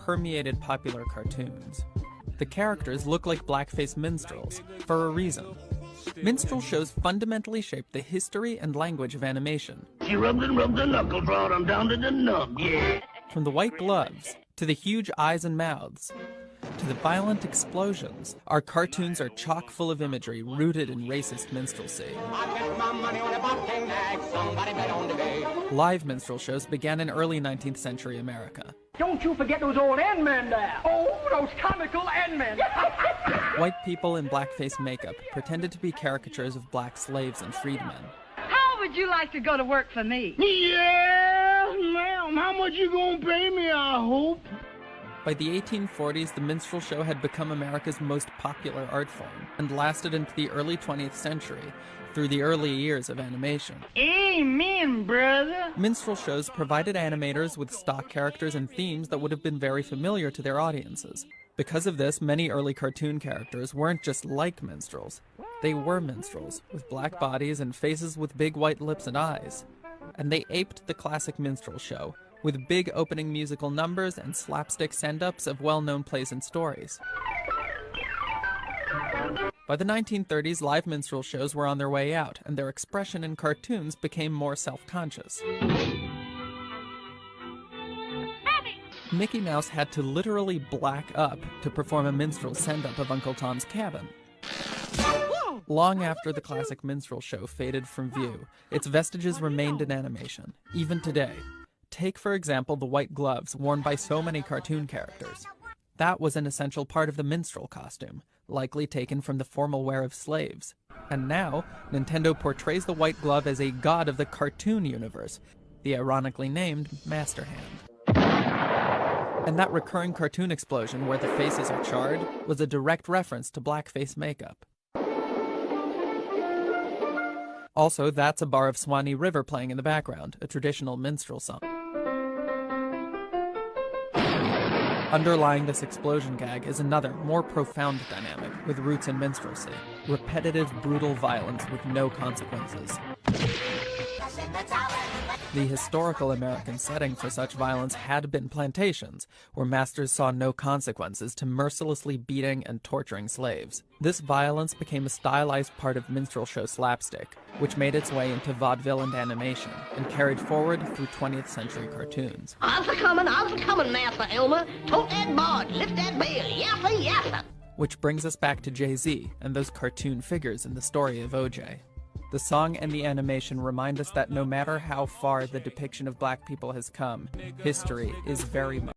permeated popular cartoons. The characters look like blackface minstrels, for a reason. Minstrel shows fundamentally shaped the history and language of animation. She rubbed and rubbed the knuckle, brought 'em down to the nub, yeah. From the white gloves, to the huge eyes and mouths, to the violent explosions, our cartoons are chock full of imagery rooted in racist minstrelsy. Live minstrel shows began in early 19th century America. Don't you forget those old N-men there. Oh, those comical N-men. White people in blackface makeup pretended to be caricatures of black slaves and freedmen. How would you like to go to work for me? Yeah, ma'am. How much you gonna pay me, I hope? By the 1840s, the minstrel show had become America's most popular art form and lasted into the early 20th century, through the early years of animation. Amen, brother. Minstrel shows provided animators with stock characters and themes that would have been very familiar to their audiences. Because of this, many early cartoon characters weren't just like minstrels. They were minstrels, with black bodies and faces with big white lips and eyes. And they aped the classic minstrel show, with big opening musical numbers and slapstick send-ups of well-known plays and stories. By the 1930s, live minstrel shows were on their way out, and their expression in cartoons became more self-conscious. Mickey Mouse had to literally black up to perform a minstrel send-up of Uncle Tom's Cabin. Long after the classic minstrel show faded from view, its vestiges remained in animation, even today. Take, for example, the white gloves worn by so many cartoon characters. That was an essential part of the minstrel costume, likely taken from the formal wear of slaves. And now, Nintendo portrays the white glove as a god of the cartoon universe, the ironically named Master Hand. And that recurring cartoon explosion where the faces are charred was a direct reference to blackface makeup. Also, that's a bar of Swanee River playing in the background, a traditional minstrel song. Underlying this explosion gag is another, more profound dynamic with roots in minstrelsy: repetitive, brutal violence with no consequences. The historical American setting for such violence had been plantations, where masters saw no consequences to mercilessly beating and torturing slaves. This violence became a stylized part of minstrel show slapstick, which made its way into vaudeville and animation, and carried forward through 20th century cartoons. I'll coming, Master Elmer. Tote that barge, lift that bell, yassa, yassa. Which brings us back to Jay-Z and those cartoon figures in the story of O.J. The song and the animation remind us that no matter how far the depiction of black people has come, history is very much